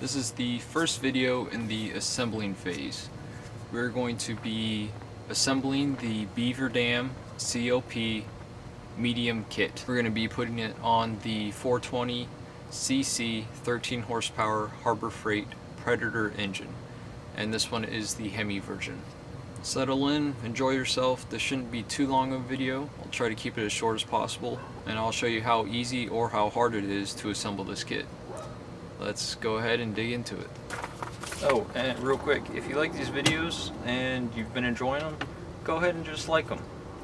This is the first video in the assembling phase. We're going to be assembling the Beaver Dam CLP medium kit. We're going to be putting it on the 420cc 13 horsepower Harbor Freight Predator engine, and this one is the Hemi version. Settle in, enjoy yourself. This shouldn't be too long of a video. I'll try to keep it as short as possible, and I'll show you how easy or how hard it is to assemble this kit. Let's go ahead and dig into it. Oh, and real quick, if you like these videos and you've been enjoying them, go ahead and just like them.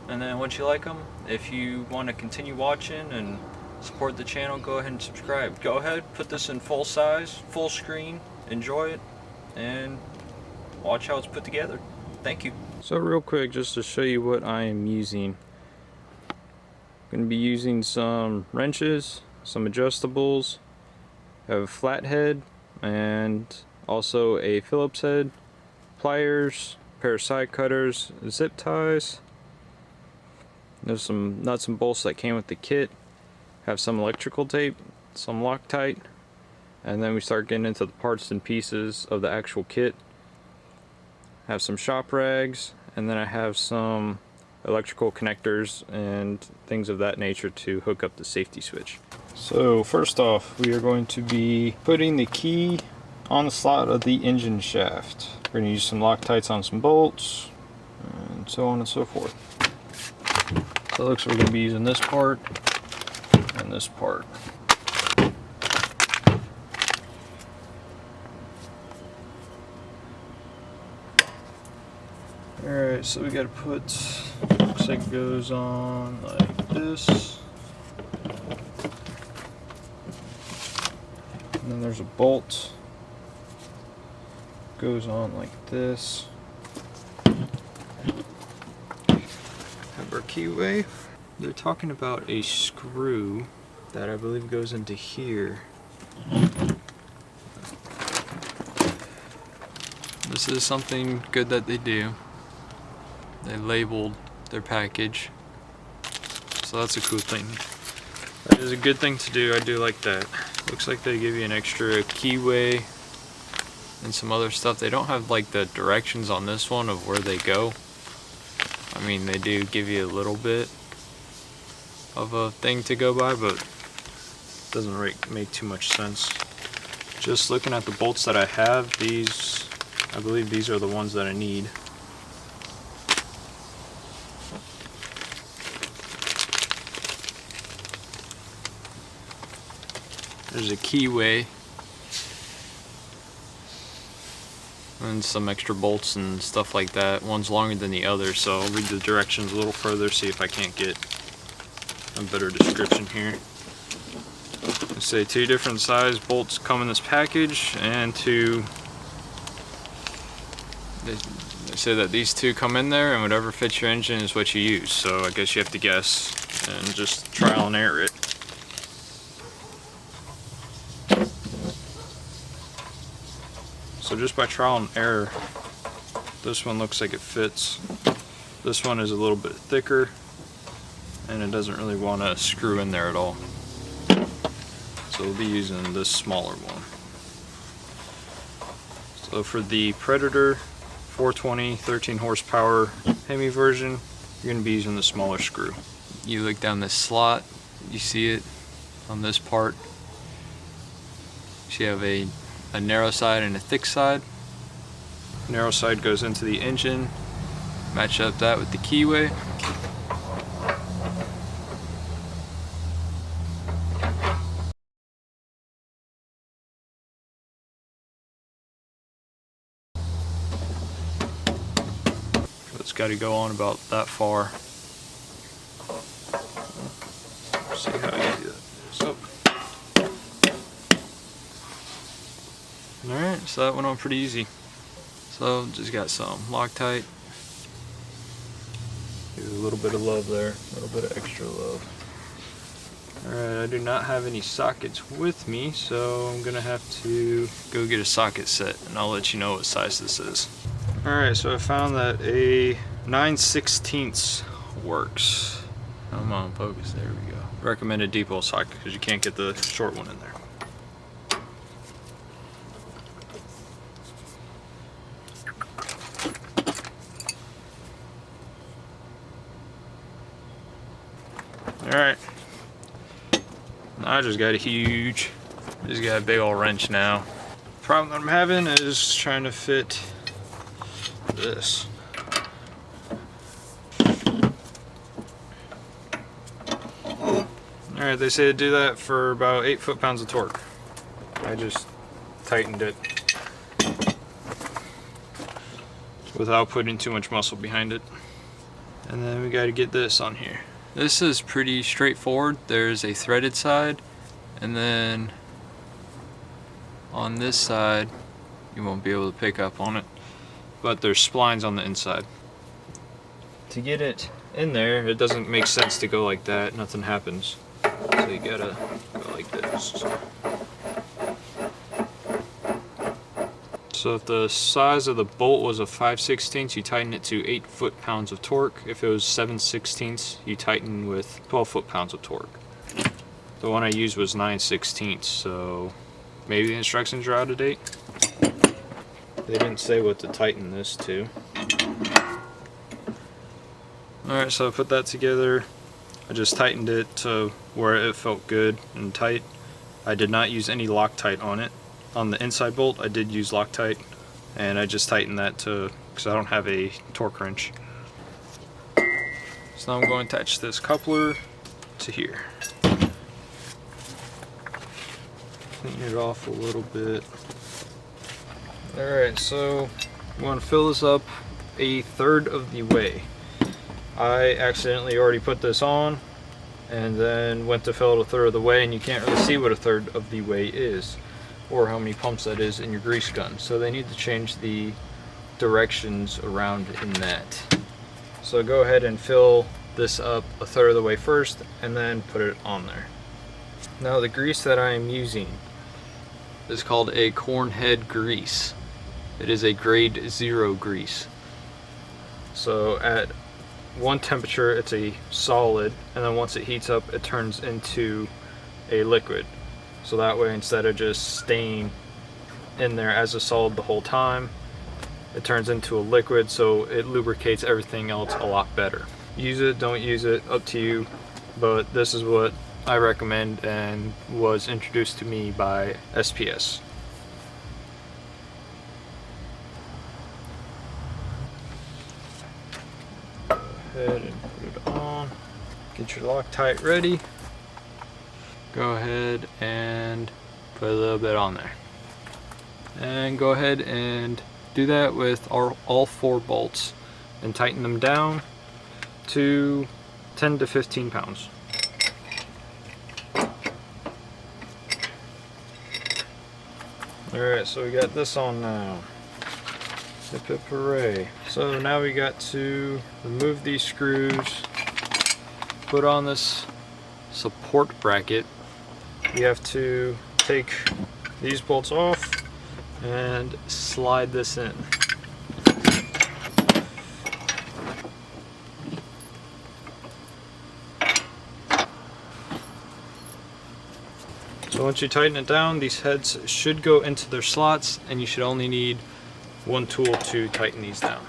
And then once you like them, if you want to continue watching and support the channel, go ahead and subscribe. Go ahead, put this in full size, full screen, enjoy it, and watch how it's put together. Thank you. So real quick, just to show you what I am using. I'm going to be using some wrenches, some adjustables, I have a flat head, and also a Phillips head, pliers, a pair of side cutters, zip ties. There's some nuts and bolts that came with the kit. Have some electrical tape, some Loctite, and then we start getting into the parts and pieces of the actual kit. Have some shop rags, and then I have some electrical connectors and things of that nature to hook up the safety switch. So first off, we are going to be putting the key on the slot of the engine shaft. We're going to use some Loctites on some bolts, and so on and so forth. So it looks like we're going to be using this part and this part. Alright, so we got to put, looks like it goes on like this. And then there's a bolt, goes on like this. Have our keyway. They're talking about a screw that I believe goes into here. This is something good that they do. They labeled their package, so that's a cool thing. That is a good thing to do. I do like that. Looks like they give you an extra keyway and some other stuff. They don't have like the directions on this one of where they go. I mean, they do give you a little bit of a thing to go by, but it doesn't make too much sense. Just looking at the bolts that I have, these, I believe these are the ones that I need. There's a keyway and some extra bolts and stuff like that. One's longer than the other, so I'll read the directions a little further, see if I can't get a better description here. They say 2 different size bolts come in this package, and they say that these 2 come in there, and whatever fits your engine is what you use. So I guess you have to guess and just trial and error it. So just by trial and error, this one looks like it fits. This one is a little bit thicker, and it doesn't really want to screw in there at all. So we'll be using this smaller one. So for the Predator 420 13 horsepower Hemi version, you're going to be using the smaller screw. You look down this slot, you see it on this part. So you have a narrow side and a thick side. Narrow side goes into the engine. Match up that with the keyway. It's got to go on about that far. See how easy that is. Oh. Alright, so that went on pretty easy. So just got some Loctite. Give it a little bit of love there, a little bit of extra love. Alright, I do not have any sockets with me, so I'm gonna have to go get a socket set, and I'll let you know what size this is. Alright, so I found that a 9/16 works. Come on, focus, there we go. Recommended depot socket because you can't get the short one in there. I just got a big old wrench now. Problem that I'm having is trying to fit this. Alright, they say to do that for about 8 foot-pounds of torque. I just tightened it without putting too much muscle behind it. And then we got to get this on here. This is pretty straightforward. There's a threaded side, and then on this side you won't be able to pick up on it, But there's splines on the inside. To get it in there, it doesn't make sense to go like that. Nothing happens. So you gotta go like this. So if the size of the bolt was a 5/16, you tighten it to 8 foot-pounds of torque. If it was 7/16, you tighten with 12 foot-pounds of torque. The one I used was 9/16, so maybe the instructions are out of date. They didn't say what to tighten this to. Alright, so I put that together. I just tightened it to where it felt good and tight. I did not use any Loctite on it. On the inside bolt I did use Loctite, and I just tightened that to, because I don't have a torque wrench. So now I'm going to attach this coupler to here. Clean it off a little bit. Alright, so I'm going to fill this up a third of the way. I accidentally already put this on and then went to fill it a third of the way, and you can't really see what a third of the way is or how many pumps that is in your grease gun. So they need to change the directions around in that. So go ahead and fill this up a third of the way first and then put it on there. Now the grease that I am using is called a cornhead grease. It is a grade 0 grease. So at one temperature it's a solid, and then once it heats up it turns into a liquid. So that way, instead of just staying in there as a solid the whole time, it turns into a liquid, so it lubricates everything else a lot better. Use it, don't use it, up to you, but this is what I recommend and was introduced to me by SPS. Go ahead and put it on. Get your Loctite ready. Go ahead and put a little bit on there. And go ahead and do that with all 4 bolts and tighten them down to 10 to 15 pounds. Alright, so we got this on now. Hip hip hooray. So now we got to remove these screws, put on this support bracket. You have to take these bolts off and slide this in. So once you tighten it down, these heads should go into their slots, and you should only need one tool to tighten these down.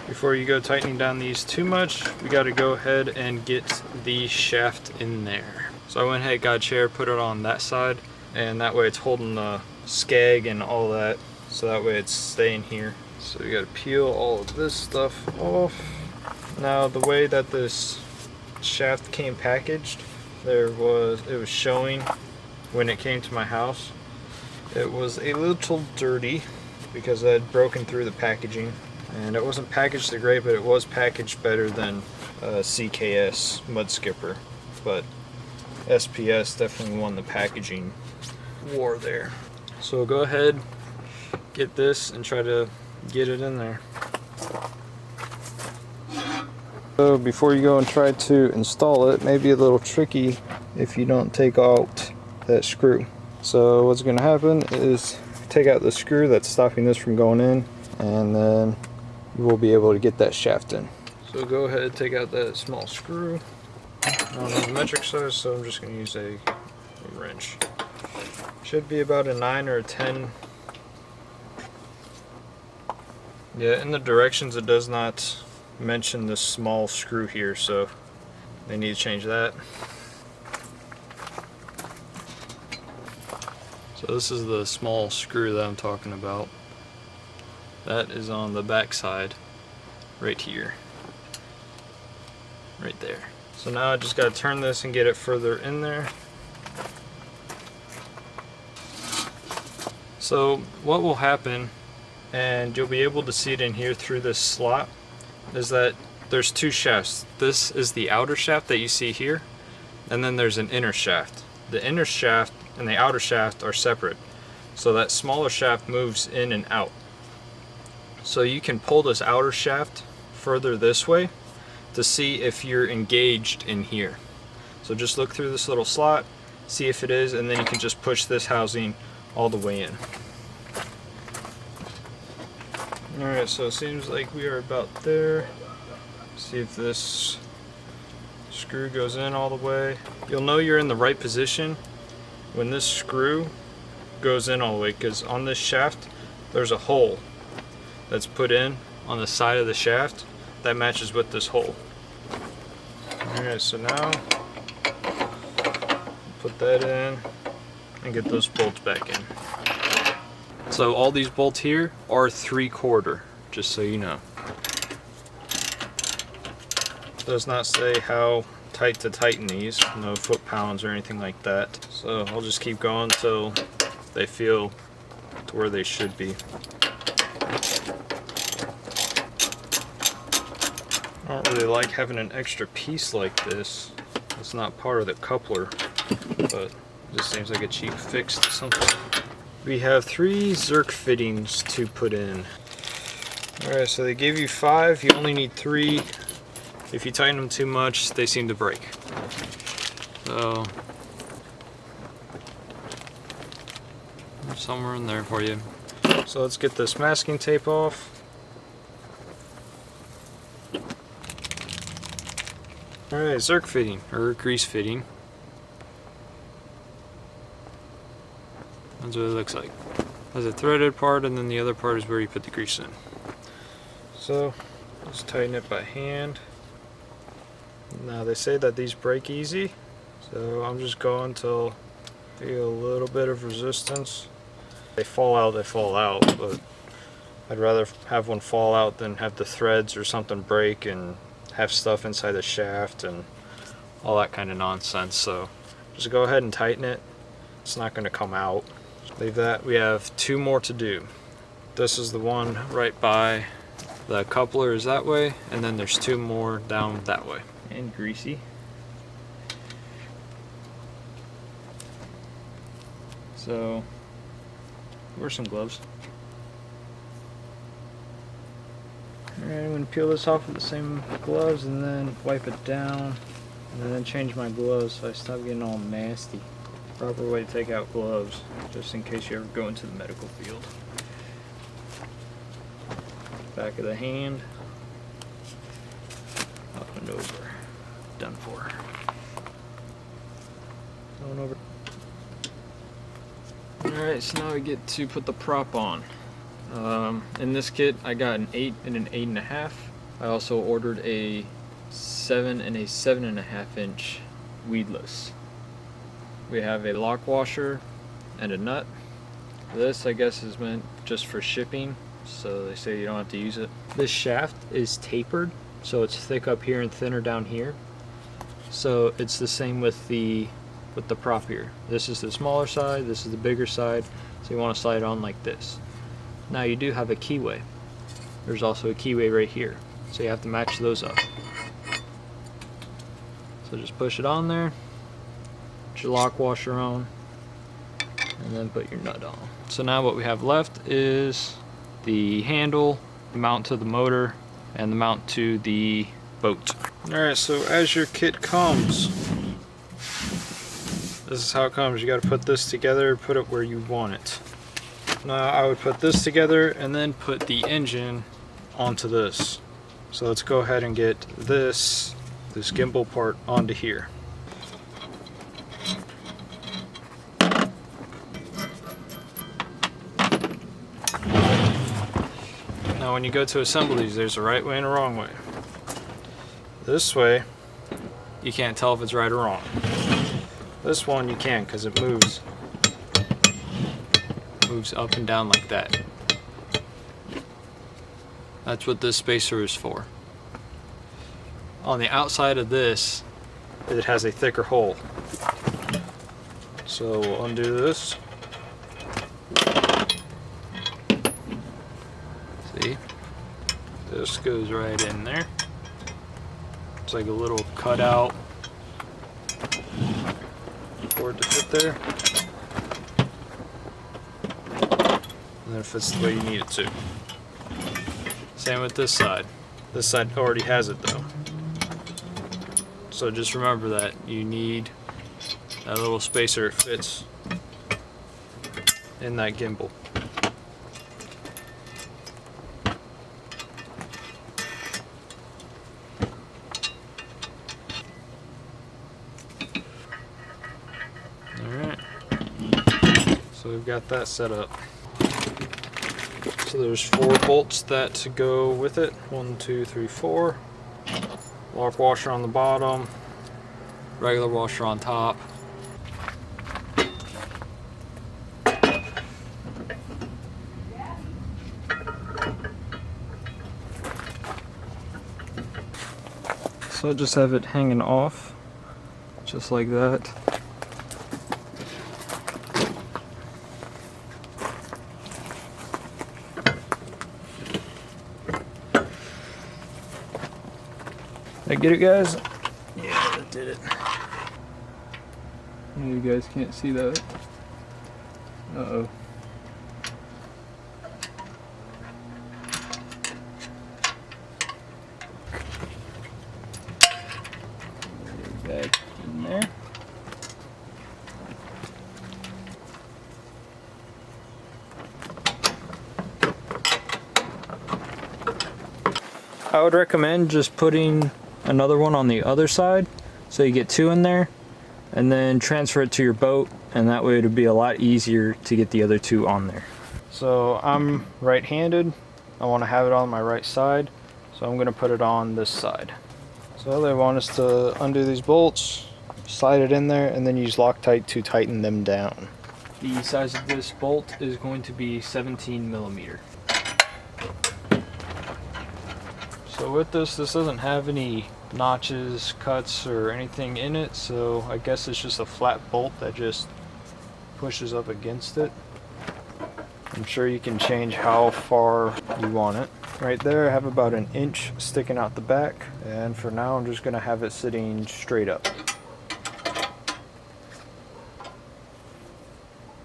Before you go tightening down these too much, we got to go ahead and get the shaft in there. So I went ahead, got a chair, put it on that side, and that way it's holding the skag and all that, so that way it's staying here. So you got to peel all of this stuff off. Now the way that this shaft came packaged, it was showing when it came to my house. It was a little dirty because I had broken through the packaging, and it wasn't packaged the great, but it was packaged better than CKS Mud Skipper. But SPS definitely won the packaging war there. So go ahead, get this and try to get it in there. So before you go and try to install it, it may be a little tricky if you don't take out that screw. So what's going to happen is take out the screw that's stopping this from going in, and then you will be able to get that shaft in. So go ahead and take out that small screw. I don't know the metric size, so I'm just going to use a wrench. Should be about a 9 or a 10. Yeah, in the directions it does not mention this small screw here, so they need to change that. So this is the small screw that I'm talking about. That is on the back side, right here. Right there. So now I just gotta turn this and get it further in there. So what will happen, and you'll be able to see it in here through this slot, is that there's two shafts. This is the outer shaft that you see here, and then there's an inner shaft. The inner shaft and the outer shaft are separate, so that smaller shaft moves in and out. So you can pull this outer shaft further this way to see if you're engaged in here. So just look through this little slot, see if it is, and then you can just push this housing all the way in. Alright, so it seems like we are about there. See if this screw goes in all the way. You'll know you're in the right position when this screw goes in all the way, because on this shaft there's a hole that's put in on the side of the shaft that matches with this hole. Alright, so now put that in and get those bolts back in. So all these bolts here are 3/4, just so you know. Does not say how tight to tighten these, no foot pounds or anything like that. So I'll just keep going until they feel to where they should be. I don't really like having an extra piece like this. It's not part of the coupler, but it just seems like a cheap fix to something. We have 3 Zerk fittings to put in. Alright, so they gave you 5, you only need 3. If you tighten them too much, they seem to break. So, there's somewhere in there for you. So let's get this masking tape off. Alright, Zerk fitting, or grease fitting. That's what it looks like. There's a threaded part, and then the other part is where you put the grease in. So, just tighten it by hand. Now they say that these break easy, so I'm just going till I feel a little bit of resistance. They fall out, but I'd rather have one fall out than have the threads or something break and have stuff inside the shaft and all that kind of nonsense. So just go ahead and tighten it. It's not going to come out. Leave that. We have 2 more to do. This is the one right by the coupler is that way, and then there's 2 more down that way. And greasy. So wear some gloves. Alright, I'm going to peel this off with the same gloves and then wipe it down and then change my gloves so I stop getting all nasty. Proper way to take out gloves, just in case you ever go into the medical field. Back of the hand, up and over. Done for. Going over. Alright, so now we get to put the prop on. In this kit I got an 8 and an 8.5. I also ordered a 7 and a 7.5 inch weedless. We have a lock washer and a nut. This I guess is meant just for shipping, so they say you don't have to use it. This shaft is tapered, so it's thick up here and thinner down here. So it's the same with the prop here. This is the smaller side, this is the bigger side, so you want to slide it on like this. Now you do have a keyway. There's also a keyway right here, so you have to match those up. So just push it on there, put your lock washer on, and then put your nut on. So now what we have left is the handle, the mount to the motor, and the mount to the boat. Alright, so as your kit comes, this is how it comes. You got to put this together, put it where you want it. Now I would put this together and then put the engine onto this. So let's go ahead and get this gimbal part onto here. Now when you go to assemble these, there's a right way and a wrong way. This way, you can't tell if it's right or wrong. This one you can, because it moves moves up and down like that. That's what this spacer is for. On the outside of this, it has a thicker hole. So we'll undo this. See? This goes right in there. It's like a little cutout for it to fit there. And then it fits the way you need it to. Same with this side. This side already has it though. So just remember that you need that little spacer that fits in that gimbal. Alright. So we've got that set up. So there's 4 bolts that go with it. 1, 2, 3, 4. Lock washer on the bottom. Regular washer on top. So I just have it hanging off, just like that. Did I get it, guys? Yeah, that did it. You guys can't see that. Uh-oh. Back in there. I would recommend just putting another one on the other side so you get 2 in there, and then transfer it to your boat, and that way it'll be a lot easier to get the other 2 on there. So I'm right-handed. I want to have it on my right side, so I'm going to put it on this side. So they want us to undo these bolts, slide it in there, and then use Loctite to tighten them down. The size of this bolt is going to be 17 millimeter. So with this doesn't have any notches, cuts, or anything in it, so I guess it's just a flat bolt that just pushes up against it. I'm sure you can change how far you want it. Right there I have about 1 inch sticking out the back, and for now I'm just going to have it sitting straight up.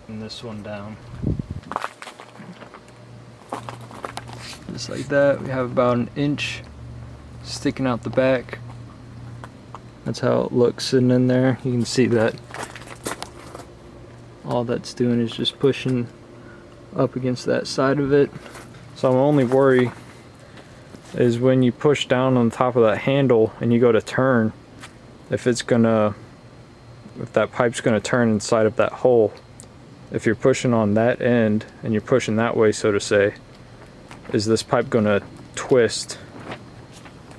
And this one down. Just like that. We have about 1 inch sticking out the back. That's how it looks sitting in there. You can see that all that's doing is just pushing up against that side of it. So my only worry is when you push down on top of that handle and you go to turn, if that pipe's gonna turn inside of that hole. If you're pushing on that end and you're pushing that way, so to say, is this pipe gonna twist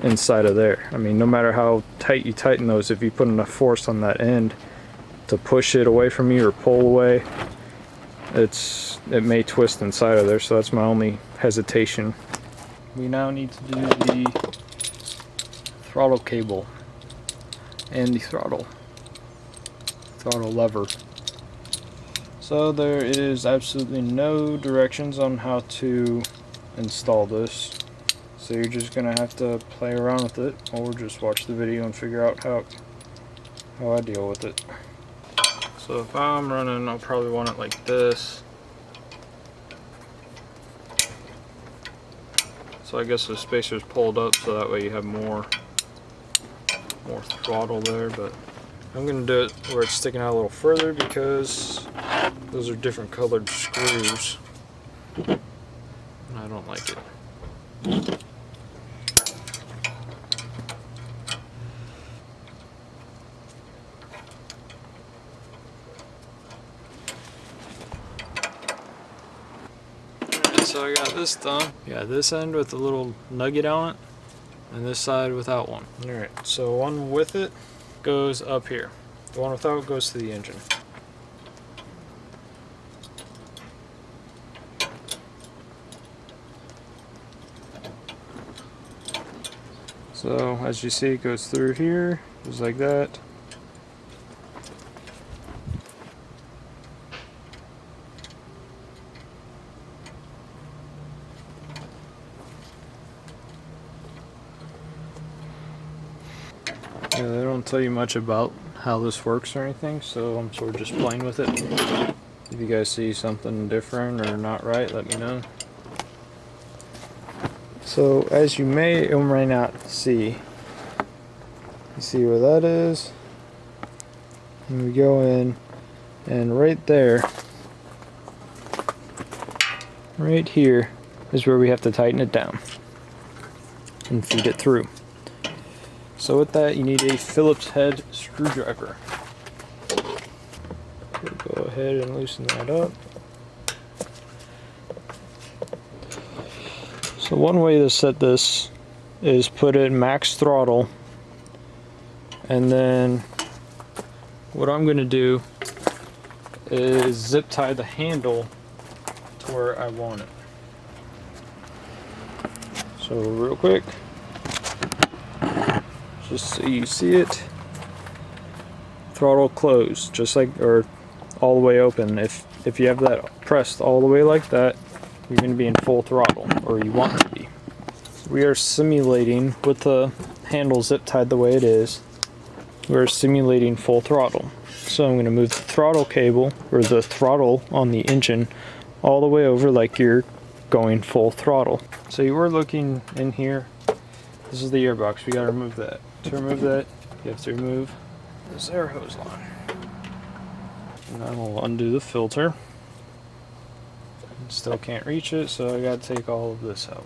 inside of there? I mean, no matter how tight you tighten those, if you put enough force on that end to push it away from you or pull away, it may twist inside of there. So that's my only hesitation. We now need to do the throttle cable and the throttle lever. So there is absolutely no directions on how to install this, so you're just gonna have to play around with it, or just watch the video and figure out how I deal with it. So if I'm running, I'll probably want it like this. So I guess the spacer's pulled up so that way you have more throttle there, but I'm gonna do it where it's sticking out a little further because those are different colored screws. I don't like it. Alright, so I got this done. Yeah, this end with a little nugget on it, and this side without one. Alright, so one with it goes up here. The one without goes to the engine. So as you see, it goes through here, just like that. Yeah, they don't tell you much about how this works or anything, so I'm sort of just playing with it. If you guys see something different or not right, let me know. So as you may or may not see, you see where that is, and we go in, and right there, right here is where we have to tighten it down and feed it through. So with that, you need a Phillips head screwdriver. Go ahead and loosen that up. So one way to set this is put it max throttle, and then what I'm going to do is zip tie the handle to where I want it. So real quick, just so you see it, throttle closed, just like, or all the way open. If you have that pressed all the way like that, you're going to be in full throttle, or you want to be. We are simulating, with the handle zip tied the way it is, we're simulating full throttle. So I'm going to move the throttle cable, or the throttle on the engine, all the way over like you're going full throttle. So you were looking in here. This is the airbox. We got to remove that. To remove that, you have to remove this air hose line. And I will undo the filter. Still can't reach it, so I got to take all of this out.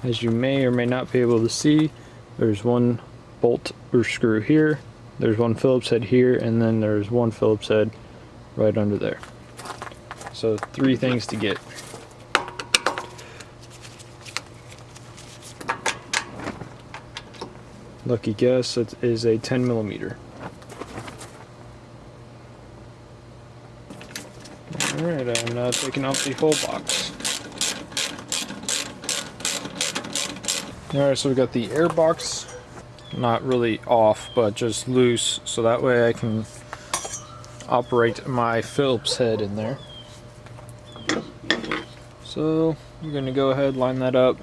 As you may or may not be able to see, there's one bolt or screw here, there's one Phillips head here, and then there's one Phillips head right under there. So 3 things to get. Lucky guess, it is a 10mm. Alright, I'm now taking off the whole box. Alright, so we got the airbox, not really off, but just loose, so that way I can operate my Phillips head in there. So I'm going to go ahead, line that up,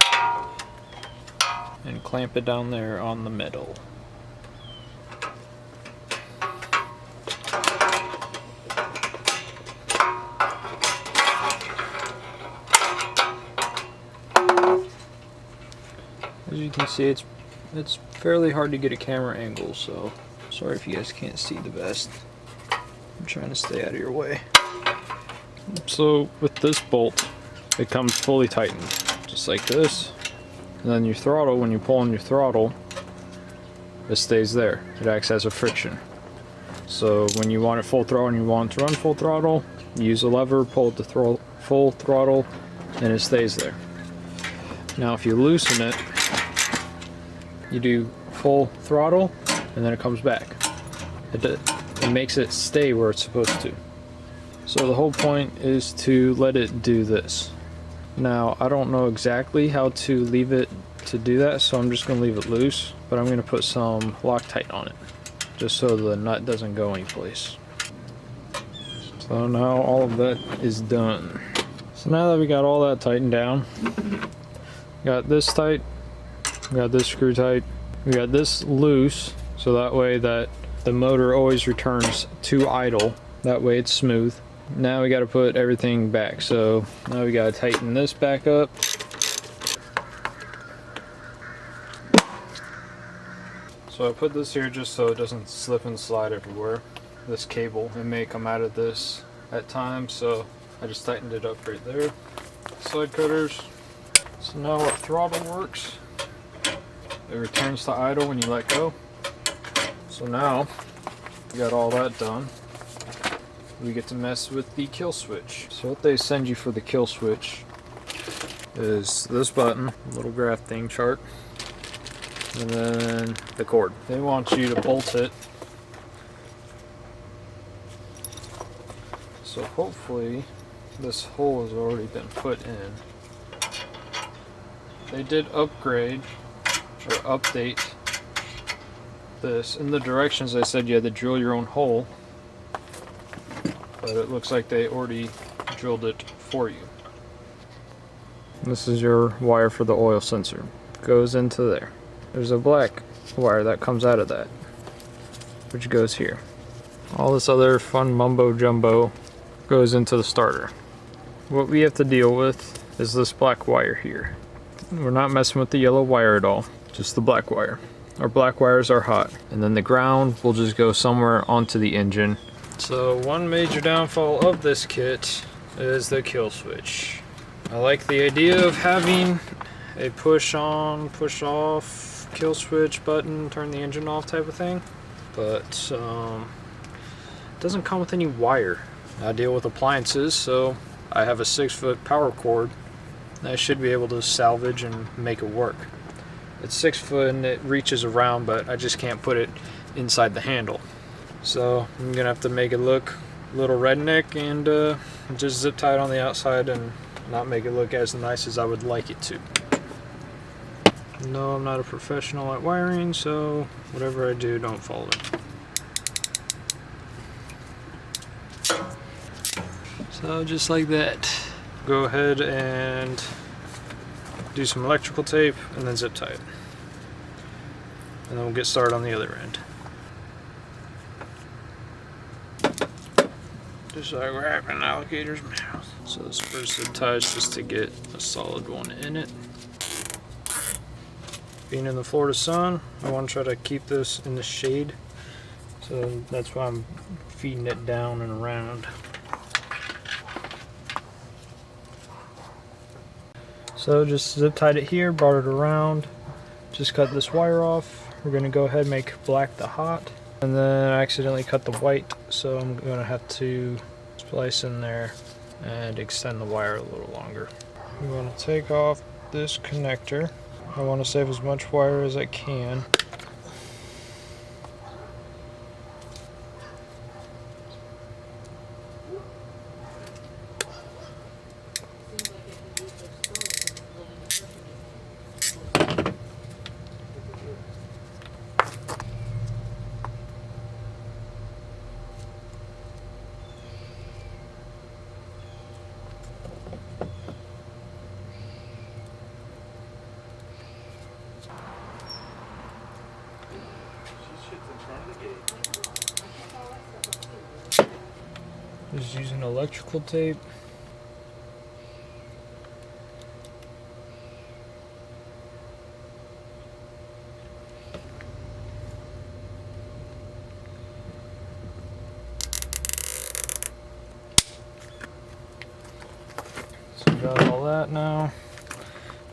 and clamp it down there on the middle. As you can see, it's fairly hard to get a camera angle, so sorry if you guys can't see the best. I'm trying to stay out of your way. So with this bolt, it comes fully tightened, just like this. And then your throttle, when you pull on your throttle, it stays there. It acts as a friction. So when you want it full throttle and you want it to run full throttle, you use a lever, pull it to full throttle, and it stays there. Now if you loosen it, you do full throttle, and then it comes back. It makes it stay where it's supposed to. So the whole point is to let it do this. Now I don't know exactly how to leave it to do that, so I'm just going to leave it loose, but I'm going to put some Loctite on it, just so the nut doesn't go anyplace. So now all of that is done. So now that we got all that tightened down, got this tight, we got this screw tight, we got this loose, so that way that the motor always returns to idle, that way it's smooth. Now we got to put everything back, so now we got to tighten this back up. So I put this here just so it doesn't slip and slide everywhere. This cable, it may come out of this at times, so I just tightened it up right there. Side cutters. So now our throttle works. It returns to idle when you let go. So now we got all that done. We get to mess with the kill switch. So what they send you for the kill switch is this button, little graph thing chart, and then the cord. They want you to bolt it. So hopefully this hole has already been put in. They did upgrade or update this. In the directions I said you had to drill your own hole, but it looks like they already drilled it for you. This is your wire for the oil sensor. Goes into there. There's a black wire that comes out of that, which goes here. All this other fun mumbo jumbo goes into the starter. What we have to deal with is this black wire here. We're not messing with the yellow wire at all, just the black wire. Our black wires are hot, and then the ground will just go somewhere onto the engine. So one major downfall of this kit is the kill switch. I like the idea of having a push on, push off, kill switch button, turn the engine off type of thing, but it doesn't come with any wire. I deal with appliances, so I have a 6-foot power cord that I should be able to salvage and make it work. It's 6 foot and it reaches around, but I just can't put it inside the handle. So I'm gonna have to make it look a little redneck and just zip tie it on the outside and not make it look as nice as I would like it to. No, I'm not a professional at wiring, so whatever I do, don't follow it. So just like that. Go ahead and do some electrical tape and then zip tie it. And then we'll get started on the other end. Just like wrapping an alligator's mouth. So this first zip tie is just to get a solid one in it. Being in the Florida sun, I want to try to keep this in the shade. So that's why I'm feeding it down and around. So just zip tied it here, brought it around, just cut this wire off. We're going to go ahead and make black the hot. And then I accidentally cut the white, so I'm going to have to splice in there and extend the wire a little longer. I'm going to take off this connector. I want to save as much wire as I can. Just using electrical tape. So we got all that now.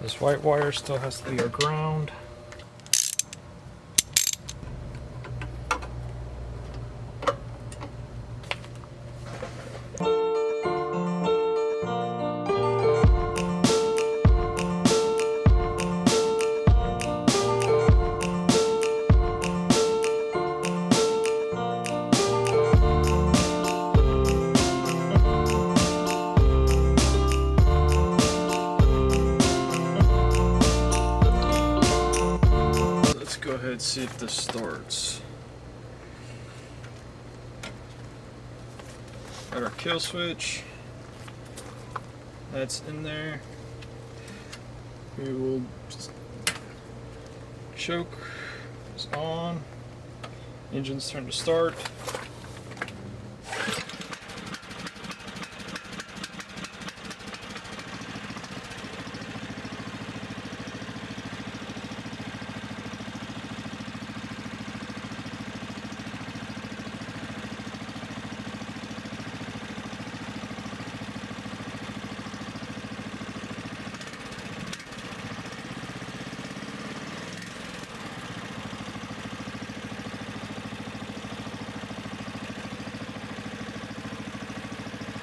This white wire still has to be our ground. Go ahead and see if this starts. Got our kill switch. That's in there. We will choke is on. Engine's turned to start.